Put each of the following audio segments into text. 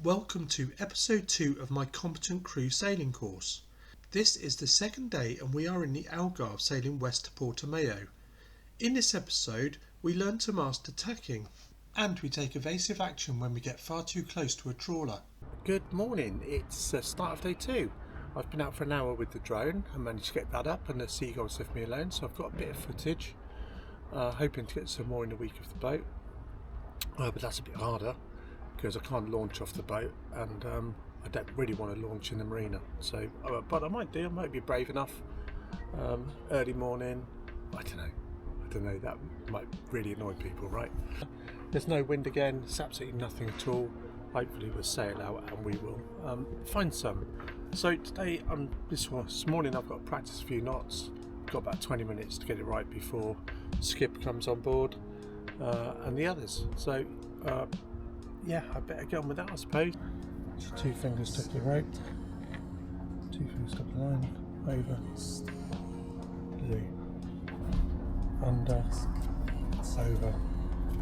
Welcome to episode 2 of my Competent Crew sailing course. This is the second day and we are in the Algarve sailing west to Portimão. In this episode we learn to master tacking and we take evasive action when we get far too close to a trawler. Good morning, it's start of day 2. I've been out for an hour with the drone and managed to get that up and the seagulls left me alone, so I've got a bit of footage. Hoping to get some more in the week of the boat, but that's a bit harder because I can't launch off the boat and I don't really want to launch in the marina, so but I might be brave enough. Early morning, I don't know, that might really annoy people, right? There's no wind again, it's absolutely nothing at all. Hopefully we'll sail out and we will find some. So today, this morning I've got to practice a few knots. Got about 20 minutes to get it right before Skip comes on board and the others. So yeah, I better get on with that, I suppose. 2 fingers took the rope, 2 fingers took the line, over, blue, under, over,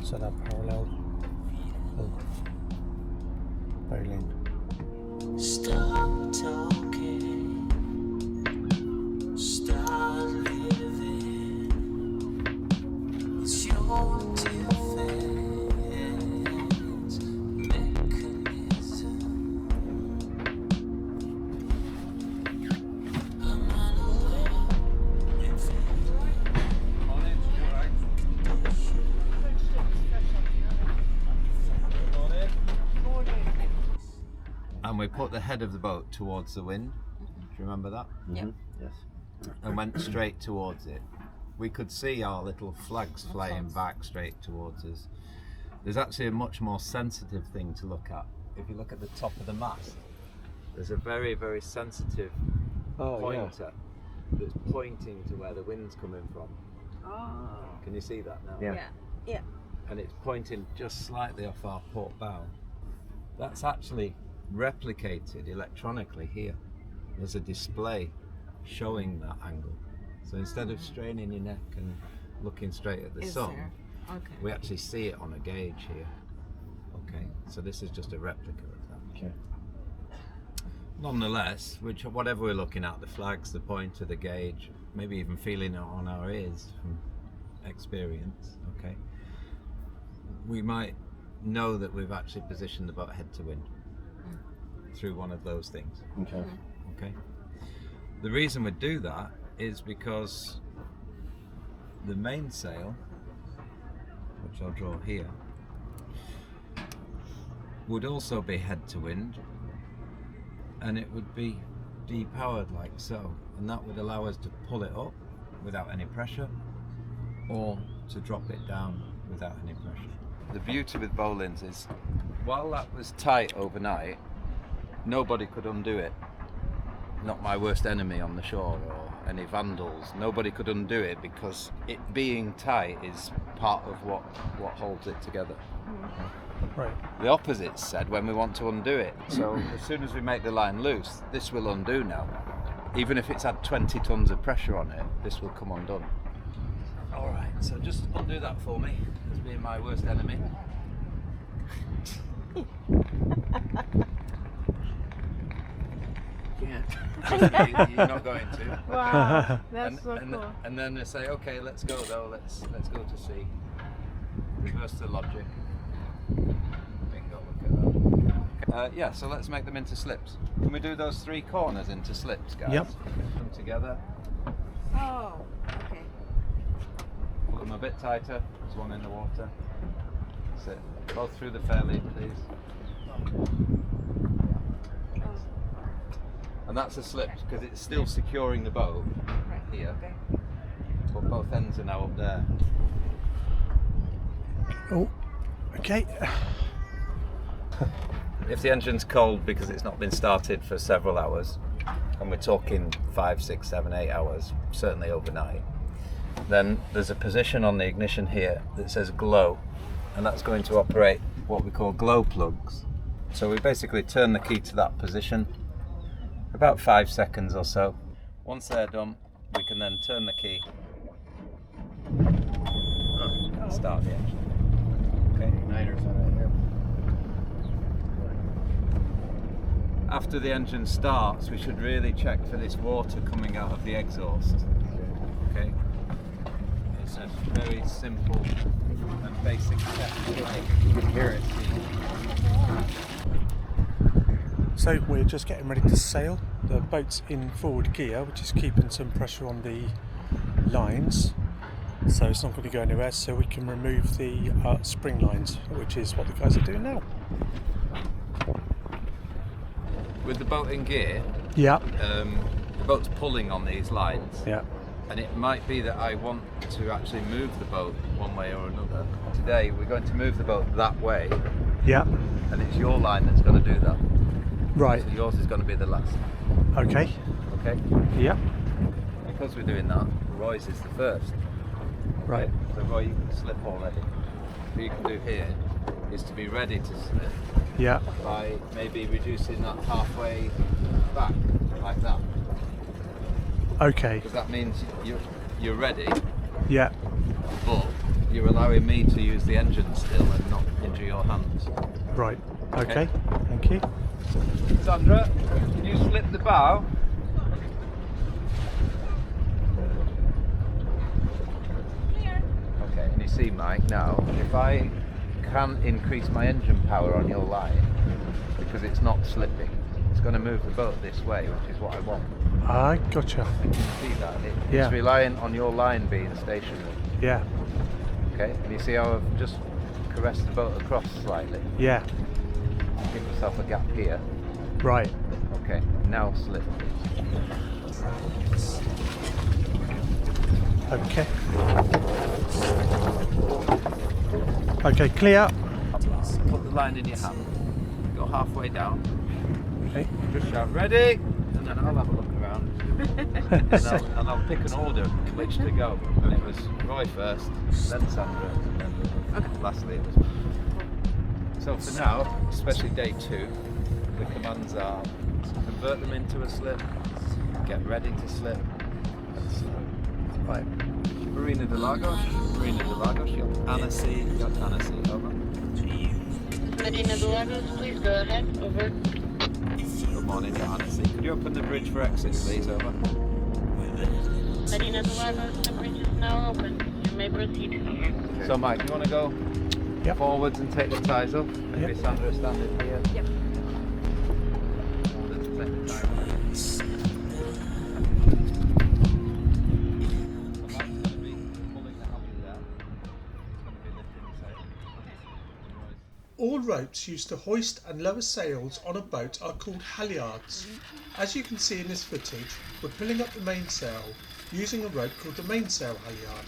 so that parallel, pull, bowling. Stop talking, start living. It's your defense mechanism. I'm unaware if And we put the head of the boat towards the wind. Do you remember that? Yep. Yes. And went straight towards it. We could see our little flags flying back straight towards us. There's actually a much more sensitive thing to look at. If you look at the top of the mast, there's a very, very sensitive pointer that's pointing to where the wind's coming from. Oh. Can you see that now? Yeah. And it's pointing just slightly off our port bow. That's actually replicated electronically here. There's a display showing that angle. So instead of straining your neck and looking straight at the sun, Okay. we actually see it on a gauge here. Okay, so this is just a replica of that. Okay. Nonetheless, whatever we're looking at, the flags, the pointer, the gauge, maybe even feeling it on our ears from experience, okay, we might know that we've actually positioned the boat head to wind through one of those things. Okay. Okay. The reason we do that is because the mainsail, which I'll draw here, would also be head to wind, and it would be depowered like so, and that would allow us to pull it up without any pressure or to drop it down without any pressure. The beauty with bowlines is, while that was tight overnight, nobody could undo it. Not my worst enemy on the shore or any vandals. Nobody could undo it because it being tight is part of what holds it together. Right. The opposite's said when we want to undo it. So as soon as we make the line loose, this will undo now. Even if it's had 20 tons of pressure on it, this will come undone. All right, so just undo that for me, as being my worst enemy. Yeah. You're not going to. Wow, that's so cool. And then they say, okay, let's go though. Let's go to sea. Reverse the logic. Bingo, look at that. Yeah, so let's make them into slips. Can we do those 3 corners into slips, guys? Yep. Come together. Oh, okay. Pull them a bit tighter. There's one in the water. That's it. Both through the fairlead, please. And that's a slip because it's still securing the boat here, but both ends are now up there. Oh, okay. If the engine's cold because it's not been started for several hours, and we're talking 5, 6, 7, 8 hours, certainly overnight, then there's a position on the ignition here that says glow, and that's going to operate what we call glow plugs. So we basically turn the key to that position, about 5 seconds or so. Once they're done, we can then turn the key and start the engine. Okay, igniters on it here. after the engine starts, we should really check for this water coming out of the exhaust. Okay? It's a very simple and basic test. You can hear it. So we're just getting ready to sail. The boat's in forward gear, which is keeping some pressure on the lines, so it's not going to go anywhere, so we can remove the spring lines, which is what the guys are doing now. With the boat in gear, Yeah. The boat's pulling on these lines. Yeah. And it might be that I want to actually move the boat one way or another. Today we're going to move the boat that way, Yeah. and it's your line that's going to do that. Right. So yours is going to be the last. Okay. Okay? Yeah. Because we're doing that, Roy's is the first. Right. So Roy, you can slip already. What you can do here is to be ready to slip Yeah. by maybe reducing that halfway back, like that. Okay. Because that means you're ready, Yeah. but you're allowing me to use the engine still and not injure your hands. Right. Okay. Okay. Thank you. Sandra, can you slip the bow? Okay, and you see, Mike, now if I can increase my engine power on your line because it's not slipping, it's going to move the boat this way, which is what I want. I gotcha. You can see that. Yeah. It's reliant on your line being stationary. Yeah. Okay, and you see how I've just caressed the boat across slightly? Yeah. Give yourself a gap here. Right. Okay, now slip. Okay. Okay, clear. Put the line in your hand. Go halfway down. Okay. Just shout ready, and then I'll have a look around. and I'll pick an order in which to go. And it was Roy first, then Sandra, and then lastly it was. So for now, especially day 2, the commands are convert them into a slip, get ready to slip, and slip. Right. Marina de Lagos, yacht Annecy, over. Marina de Lagos, please go ahead, over. Good morning, yacht Annecy. Could you open the bridge for exit, please, over? Marina de Lagos, the bridge is now open. You may proceed. So Mike, you want to go Yep. forwards and take the ties up? Maybe Yep. Sandra standing here. Yep. Let's take the tie up. All ropes used to hoist and lower sails on a boat are called halyards. As you can see in this footage, we're pulling up the mainsail using a rope called the mainsail halyard.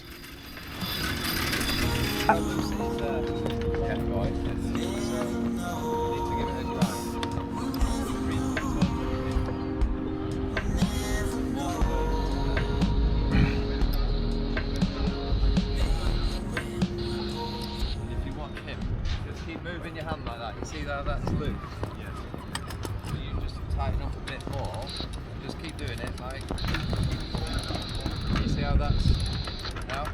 Moving your hand like that, you see how that's loose? Yeah. So you just tighten up a bit more, just keep doing it like. You see how that's now?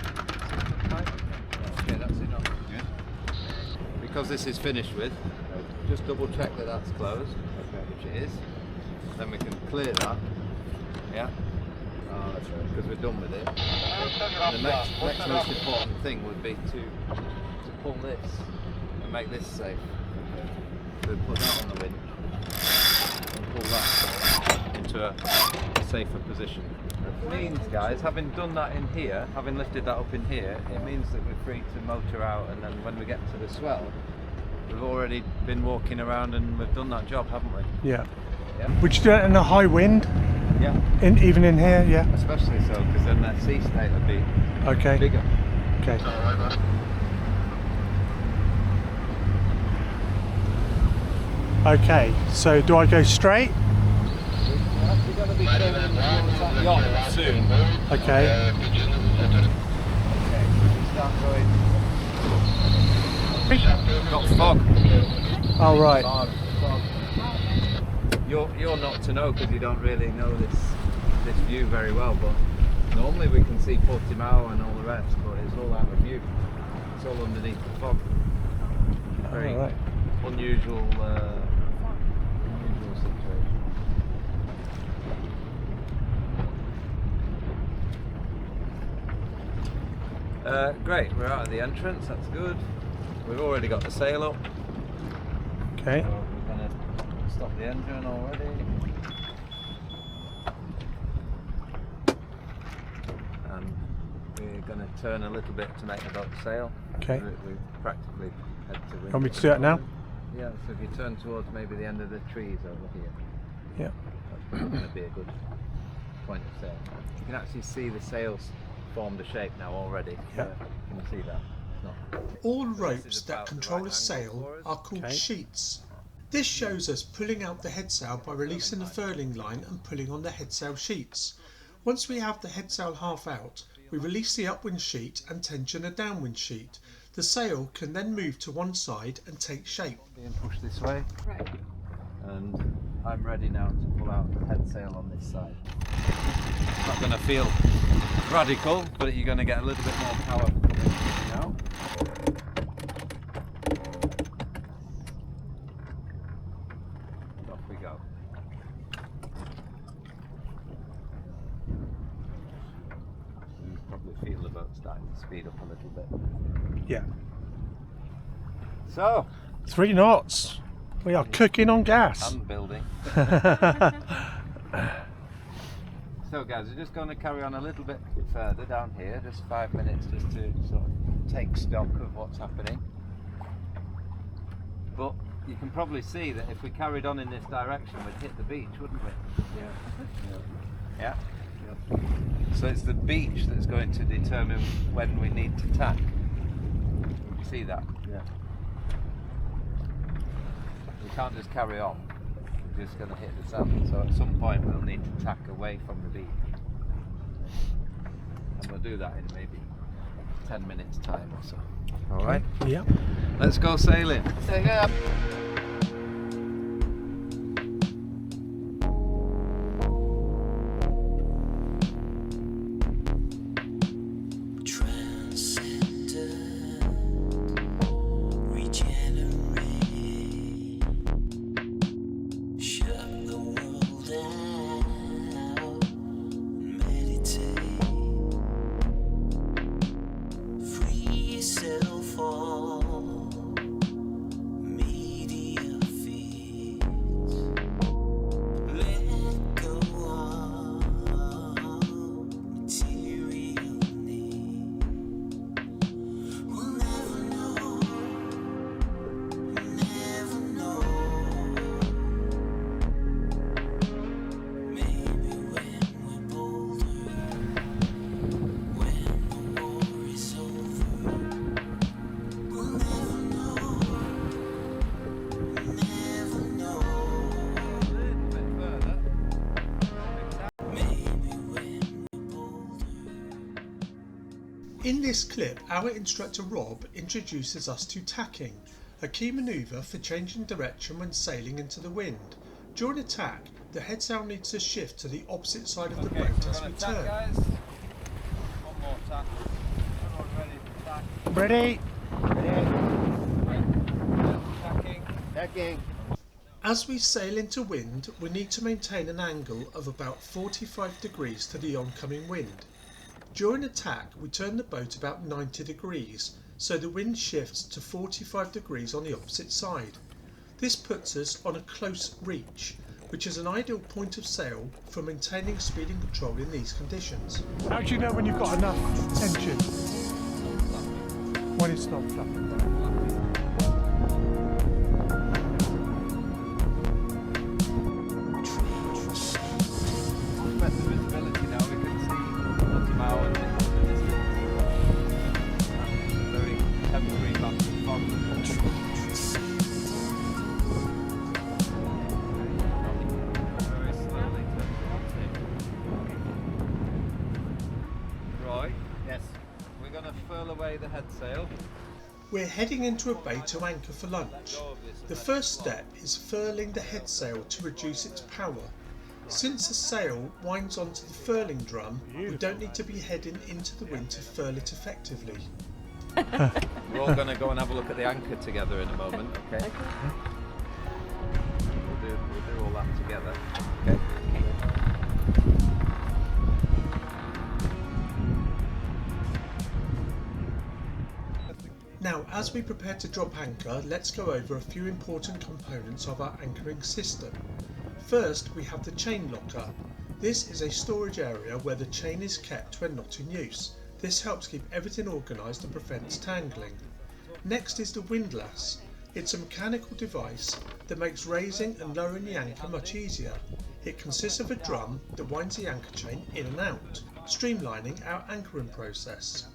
Okay, that's enough. Yeah. Because this is finished with, just double check that that's closed, which it is. Then we can clear that. Yeah. That's right. Because we're done with it. And the next most important thing would be to pull this. Make this safe. So put that on the winch and pull that into a safer position. It means, guys, having done that in here, having lifted that up in here, it means that we're free to motor out, and then when we get to the swell, we've already been walking around and we've done that job, haven't we? Yeah. Yeah. Would you do it in a high wind? Yeah. Even in here? Yeah. Especially so, because then that sea state would be bigger. Okay. Okay, so do I go straight? We're actually going to be turning towards that yacht soon. Okay. Okay, start going. Got fog. Oh, right. Fog. You're not to know because you don't really know this view very well, but normally we can see Portimão and all the rest, but it's all out of view. It's all underneath the fog. Very All right. unusual situation. Great, we're out at the entrance, that's good. We've already got the sail up. Okay. So we're going to stop the engine already. And we're going to turn a little bit to make the boat sail. Okay. We practically head to wind. Want me to do that now? Yeah, so if you turn towards maybe the end of the trees over here. Yeah. That's going to be a good point of sail. You can actually see the sails formed a shape now already. Yeah. You can see that. All ropes that control a sail are called sheets. This shows us pulling out the headsail by releasing the furling line and pulling on the headsail sheets. Once we have the headsail half out, we release the upwind sheet and tension the downwind sheet. The sail can then move to one side and take shape. Being pushed this way. Right. And I'm ready now to pull out the headsail on this side. It's not going to feel radical, but you're going to get a little bit more power now. And off we go. You probably feel the boat starting to speed up a little bit. Yeah. So, 3 knots. We are cooking on gas. and building. So guys, we're just going to carry on a little bit further down here, just 5 minutes just to sort of take stock of what's happening. But you can probably see that if we carried on in this direction, we'd hit the beach, wouldn't we? Yeah. Yeah? So it's the beach that's going to determine when we need to tack. You see that? Yeah. We can't just carry on. We're just going to hit the sand. So at some point we'll need to tack away from the beach. And we'll do that in maybe 10 minutes time or so. Alright? Yeah. Let's go sailing. Sail up. In this clip, our instructor Rob introduces us to tacking, a key manoeuvre for changing direction when sailing into the wind. During a tack, the headsail needs to shift to the opposite side of the boat as we turn. Guys. One more tack. Everyone ready to tack? Ready? Tacking. As we sail into wind, we need to maintain an angle of about 45 degrees to the oncoming wind. During a tack, we turn the boat about 90 degrees, so the wind shifts to 45 degrees on the opposite side. This puts us on a close reach, which is an ideal point of sail for maintaining speed and control in these conditions. How do you know when you've got enough tension? When it's not flapping. Better visibility now, we can see Portimão and the distance. Very temporary bands of fog. Very slowly Roy? Yes. We're going to furl away the headsail. We're heading into a bay to anchor for lunch. The first step is furling the headsail to reduce its power. Since the sail winds onto the furling drum, we don't need to be heading into the wind to furl it effectively. We're all going to go and have a look at the anchor together in a moment, okay? We'll do all that together, okay? As we prepare to drop anchor, let's go over a few important components of our anchoring system. First, we have the chain locker. This is a storage area where the chain is kept when not in use. This helps keep everything organised and prevents tangling. Next is the windlass. It's a mechanical device that makes raising and lowering the anchor much easier. It consists of a drum that winds the anchor chain in and out, streamlining our anchoring process.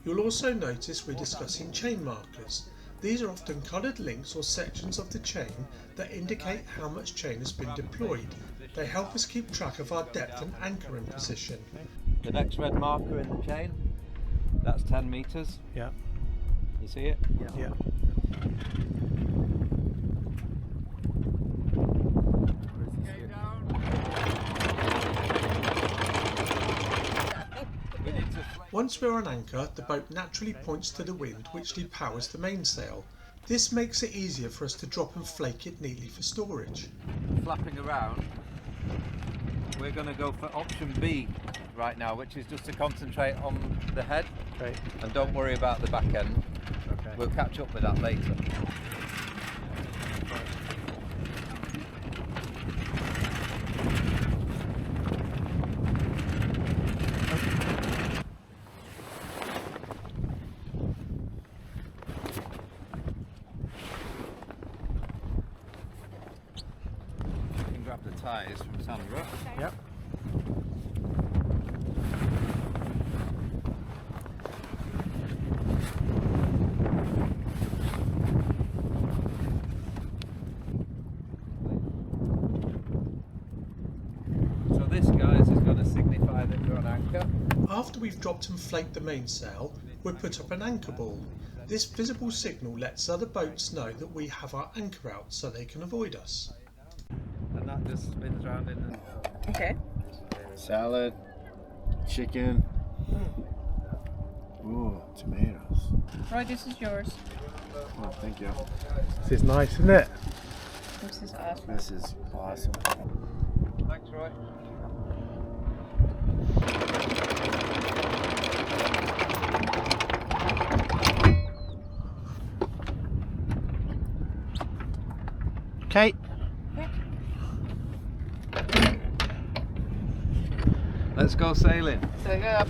You'll also notice we're discussing chain markers. These are often coloured links or sections of the chain that indicate how much chain has been deployed. They help us keep track of our depth and anchoring position. The next red marker in the chain, that's 10 metres. Yeah. You see it? Yeah. Once we're on anchor, the boat naturally points to the wind, which powers the mainsail. This makes it easier for us to drop and flake it neatly for storage. Flapping around, we're going to go for option B right now, which is just to concentrate on the head. Okay. And don't worry about the back end. Okay. We'll catch up with that later. You can grab the ties from Sandra. Yep. So this, guys, is going to signify that you're on anchor. After we've dropped and flaked the mainsail, we'll put up an anchor ball. This visible signal lets other boats know that we have our anchor out so they can avoid us. And that just spins round in and... Okay. Salad, chicken. Ooh, tomatoes. Right, this is yours. Oh, thank you. This is nice, isn't it? This is awesome. This is awesome. Thanks, Roy. Okay. Let's go sailing. So go up.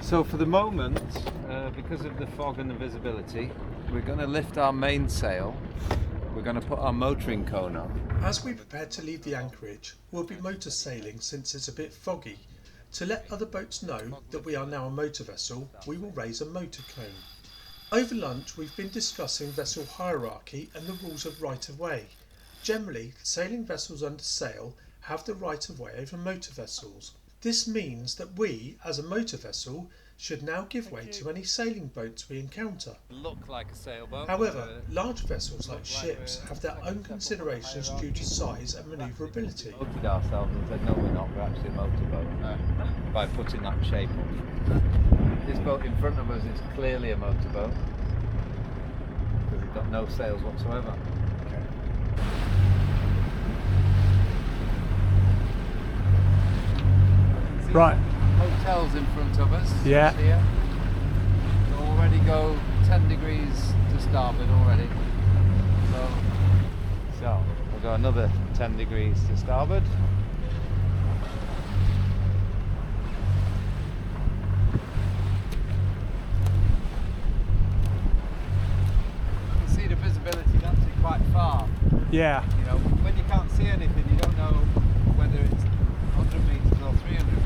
So for the moment, because of the fog and the visibility, we're going to lift our mainsail. We're going to put our motoring cone up. As we prepare to leave the anchorage, we'll be motor sailing since it's a bit foggy. To let other boats know that we are now a motor vessel, we will raise a motor cone. Over lunch, we've been discussing vessel hierarchy and the rules of right-of-way. Generally, sailing vessels under sail have the right-of-way over motor vessels. This means that we, as a motor vessel, should now give way to any sailing boats we encounter. Look like a sailboat. However, large vessels like ships have their own considerations due to size and manoeuvrability. We looked at ourselves and said, no, we're not, we're actually a motorboat. By putting that shape up. This boat in front of us is clearly a motorboat because we've got no sails whatsoever. Right. Hotels in front of us. Yeah. Here. We'll already go 10 degrees to starboard already. So we'll go another 10 degrees to starboard. You can see the visibility is actually quite far. Yeah. You know, when you can't see anything, you don't know whether it's 100 metres or 300 metres.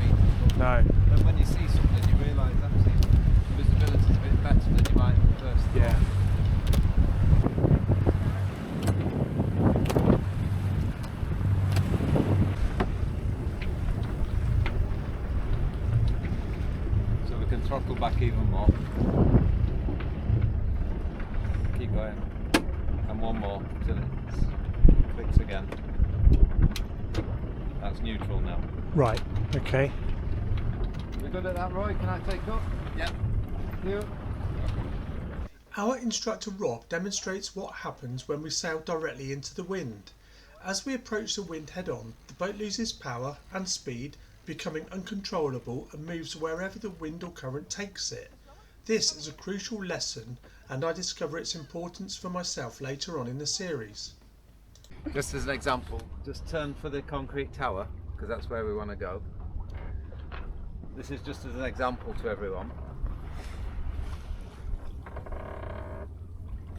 No. And when you see something, you realise actually the visibility is a bit better than you might first thought. Yeah. So we can throttle back even more. Keep going. And one more till it clicks again. That's neutral now. Right. Okay. We good at that, Roy? Can I take up? Yeah. You. Our instructor Rob demonstrates what happens when we sail directly into the wind. As we approach the wind head-on, the boat loses power and speed, becoming uncontrollable and moves wherever the wind or current takes it. This is a crucial lesson, and I discover its importance for myself later on in the series. Just as an example, just turn for the concrete tower, because that's where we want to go. This is just as an example to everyone.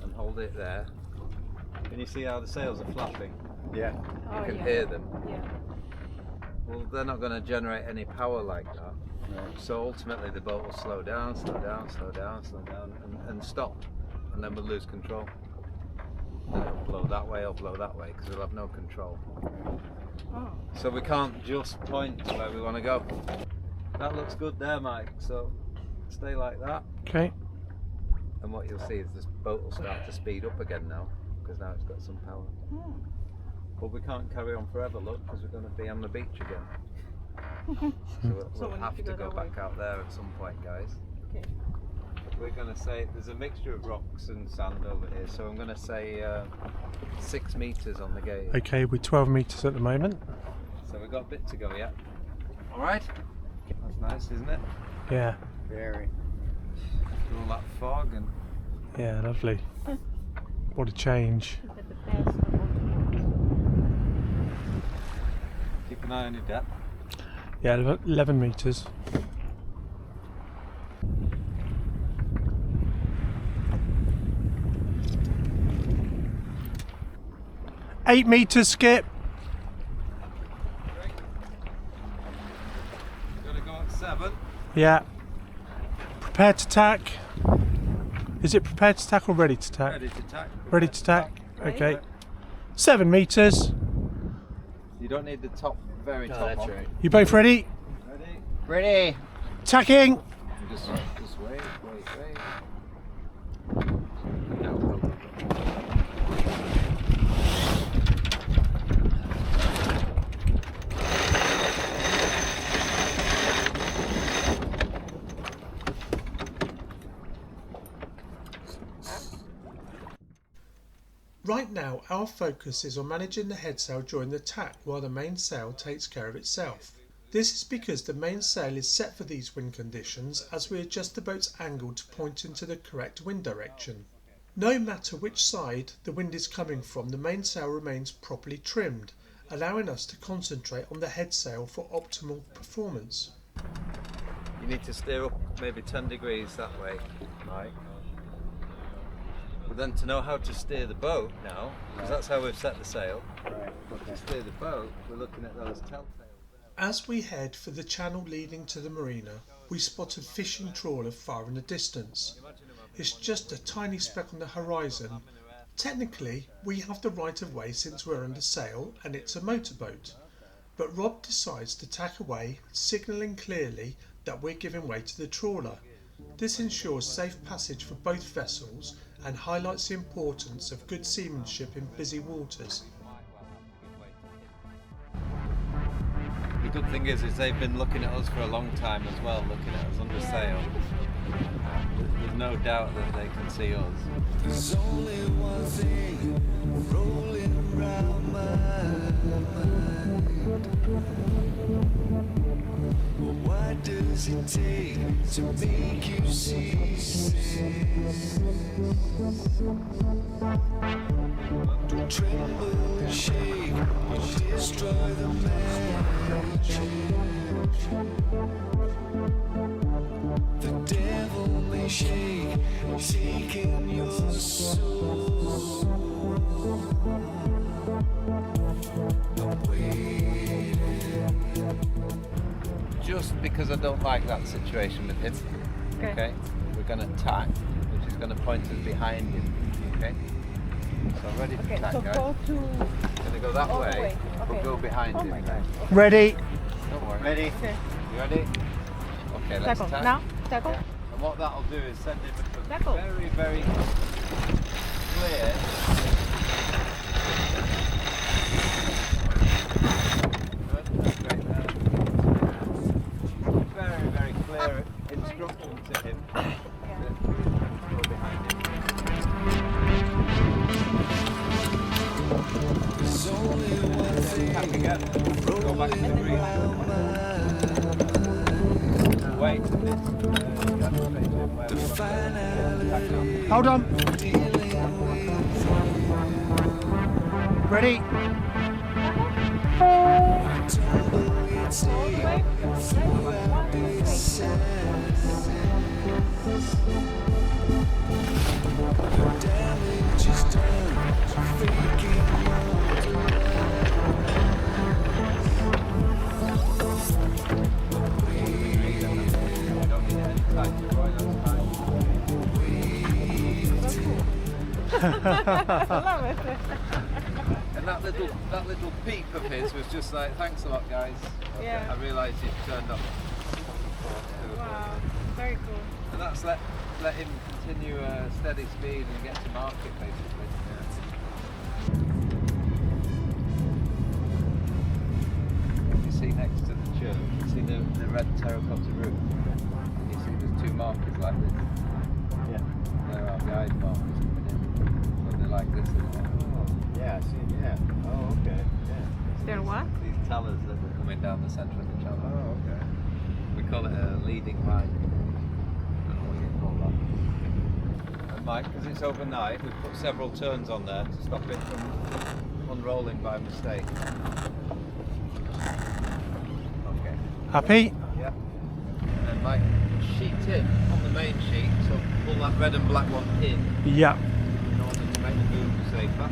And hold it there. Can you see how the sails are flapping? Yeah. You can hear them. Yeah. Well, they're not going to generate any power like that. Right. So ultimately the boat will slow down, and stop. And then we'll lose control. Then it'll blow that way or blow that way, because we'll have no control. Oh. So we can't just point to where we want to go. That looks good there, Mike. So stay like that. Okay. And what you'll see is this boat will start to speed up again now, because now it's got some power. Hmm. But we can't carry on forever, look, because we're going to be on the beach again. So we'll we have need to to go go back out there at some point, guys. Okay. We're going to say there's a mixture of rocks and sand over here, so I'm going to say 6 meters on the gauge. Okay, we're 12 meters at the moment. So we've got a bit to go yet. All right. That's nice, isn't it? Yeah, Very. Through all that fog and yeah, lovely. What a change. Is that the best of all keep an eye on your depth. Yeah, 11 meters. Eight meters, Skip. Gonna go at 7. Yeah. Prepare to tack. Is it prepared to tack or ready to tack? Ready to tack. Ready to tack. Ready? Okay. 7 meters. You don't need the top, very top that's one. right. You both ready? Ready? Ready. Tacking. And just wait. Now go. Right now our focus is on managing the head sail during the tack while the main sail takes care of itself. This is because the main sail is set for these wind conditions as we adjust the boat's angle to point into the correct wind direction. No matter which side the wind is coming from, the main sail remains properly trimmed, allowing us to concentrate on the head sail for optimal performance. You need to steer up maybe 10 degrees that way, Mike. But then to know how to steer the boat now, because that's how we've set the sail, Right. to steer the boat, we're looking at those telltales there. As we head for the channel leading to the marina, we spot a fishing trawler far in the distance. It's just a tiny speck on the horizon. Technically, we have the right of way since we're under sail and it's a motorboat. But Rob decides to tack away, signalling clearly that we're giving way to the trawler. This ensures safe passage for both vessels and highlights the importance of good seamanship in busy waters. The good thing is they've been looking at us for a long time as well, looking at us under sail. There's no doubt that they can see us. There's only one thing rolling around my mind. Well, what does it take to make you see sense? Don't tremble and shake or destroy the magic. The devil may shake, taking your soul. I'm waiting. Just because I don't like that situation with him, okay, we're going to tack, which is going to point us behind him, okay? So I'm ready to Okay, tack, so guys. go to Going to go that all the way, way. but Okay. go behind Oh him. my God. Ready. Don't worry. Ready. Okay. You ready? Okay, let's Tackle. tack. Now, tackle. And what that'll do is send him a Tackle. very, very clear. Very, very clear instruction to him. Go behind him. There's only one Tack thing again. Go back to the green. Wait. Hold on. Ready? I love it. And that little peep of his was just like, thanks a lot, guys. Yeah. I realised he'd turned up. Wow, very cool. And that's let him continue a steady speed and get to market, basically. You see next to the church, you see the red terracotta roof. And you see there's two markers like this. Yeah. There are guide markers coming in. So they're like this. Yeah, I see. Yeah. Oh, okay. Yeah. They're what? These tellers that were coming down the centre of the channel. Oh, okay. We call it a leading line. I don't know what you call that. And Mike, because it's overnight, we've put several turns on there to stop it from unrolling by mistake. Okay. Happy? Yeah. And then Mike, sheet in on the main sheet, so pull that red and black one in Yeah. in order to make the move safer.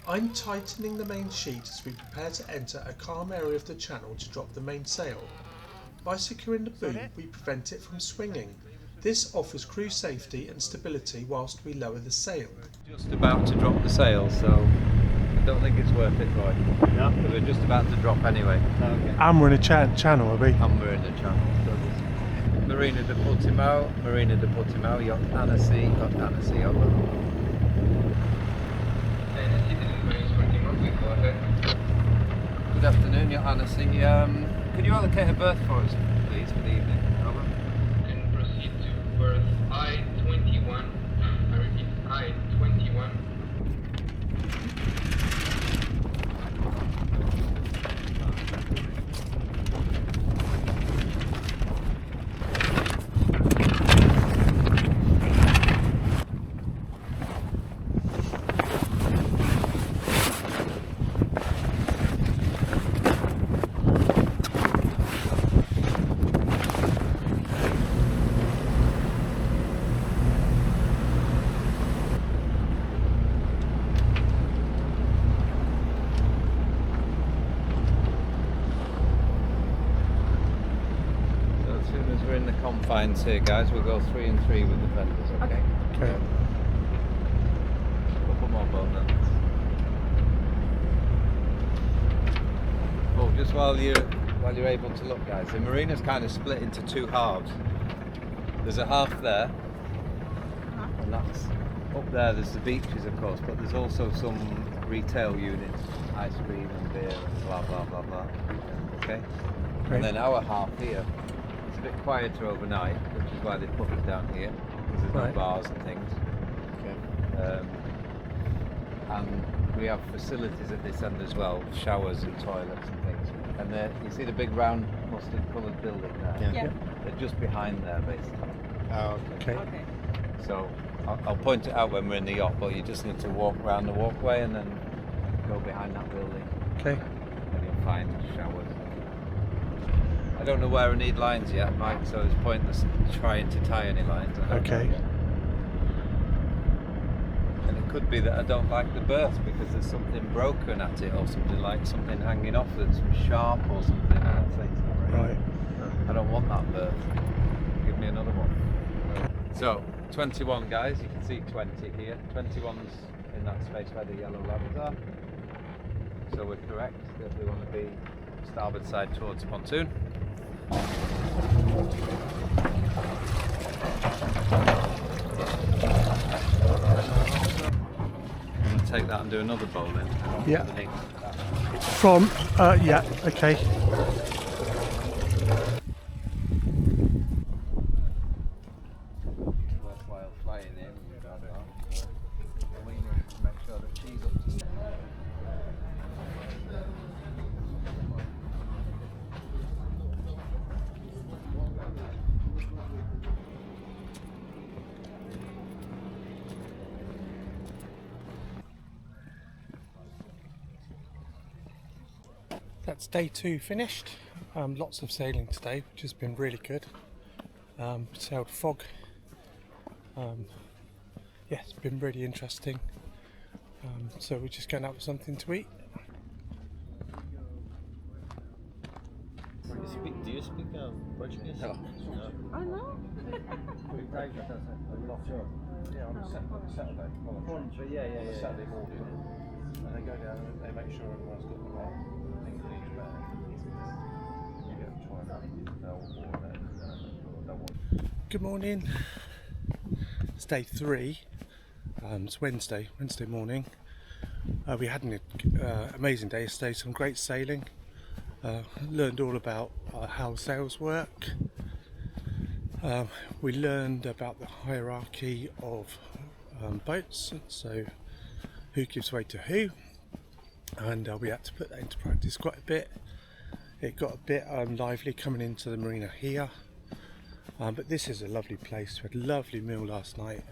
I'm tightening the main sheet as we prepare to enter a calm area of the channel to drop the mainsail. By securing the boom, we prevent it from swinging. This offers crew safety and stability whilst we lower the sail. Just about to drop the sail, so I don't think it's worth it, Roy. No. But we're just about to drop anyway. Okay. And we're in a channel, are we? And we're in the channel. So there's Marina de Portimão, yacht Annecy, over. Good afternoon, yacht Annecy. Could you allocate a berth for us, please, for the evening? Over. And proceed to berth I-21. I repeat, I-21. Confines here, guys. We'll go 3 and 3 with the fenders, okay? Okay. Couple more boat ends. Oh, just while you're able to look, guys, the marina's kind of split into two halves. There's a half there, and that's up there. There's the beaches, of course, but there's also some retail units, ice cream and beer and blah blah blah blah. Okay. Great. And then our half here. It's a bit quieter overnight, which is why they put us down here, because there's Right. no bars and things. Okay. And we have facilities at this end as well, showers and toilets and things. And you see the big round mustard coloured building there? Yeah. They're just behind there, basically. Oh, okay. Okay. Okay. So I'll point it out when we're in the yacht, but you just need to walk around the walkway and then go behind that building, Okay. and you'll find showers. I don't know where I need lines yet, Mike, so it's pointless trying to tie any lines. I don't know Okay. yet. And it could be that I don't like the berth because there's something broken at it, or something like something hanging off that's sharp or something. I don't think so. Right. I don't want that berth. Give me another one. So, 21 guys, you can see 20 here. 21's in that space where the yellow ladders are. So we're correct that we want to be starboard side towards the pontoon. I'm going to take that and do another bowl in. Yeah. underneath that. From, yeah, okay. Worthwhile flying in with that on. We need to make sure that she's up to speed. That's day 2 finished. Lots of sailing today, which has been really good. Sailed fog. Yeah, it's been really interesting. So we're just going out for something to eat. Do you speak Portuguese? No. Oh no? Yeah, on Saturday. Voluntary. Yeah. Saturday morning. And they go down and they make sure everyone's got the right English bag. You get to try and know or Good morning. It's day 3. It's Wednesday morning. We had an amazing day yesterday, some great sailing. Learned all about how sails work. We learned about the hierarchy of boats, so who gives way to who, and we had to put that into practice quite a bit. It got a bit lively coming into the marina here, but this is a lovely place. We had a lovely meal last night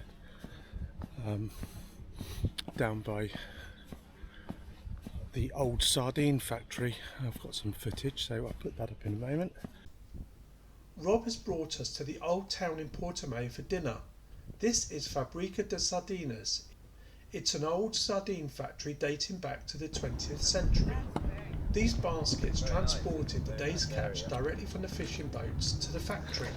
down by the old sardine factory. I've got some footage, so I'll put that up in a moment. Rob has brought us to the old town in Portimão for dinner. This is Fábrica de Sardinas. It's an old sardine factory dating back to the 20th century. These baskets transported the day's catch directly from the fishing boats to the factory.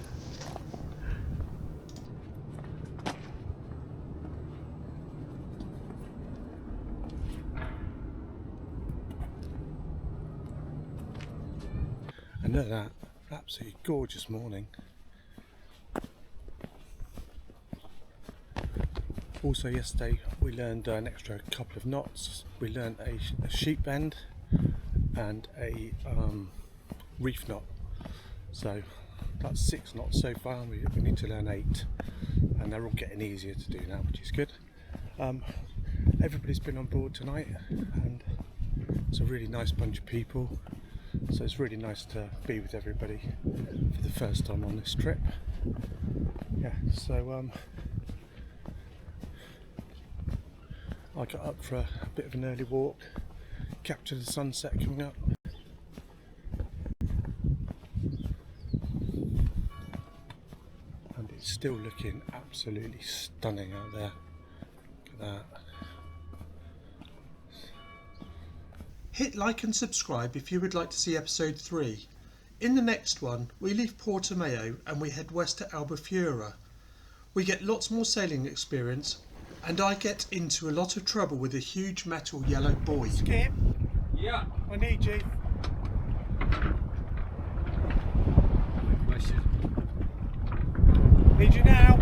And look at that, absolutely gorgeous morning. Also yesterday we learned an extra couple of knots. We learned a sheep bend and a reef knot. So that's 6 knots so far. We need to learn 8, and they're all getting easier to do now, which is good. Everybody's been on board tonight, and it's a really nice bunch of people. So it's really nice to be with everybody for the first time on this trip. Yeah, so I got up for a bit of an early walk, captured the sunset coming up. And it's still looking absolutely stunning out there. Look at that. Hit like and subscribe if you would like to see episode 3. In the next one, we leave Portimão and we head west to Albufeira. We get lots more sailing experience, and I get into a lot of trouble with a huge metal yellow buoy. Skip? Yeah. I need you. Need you now.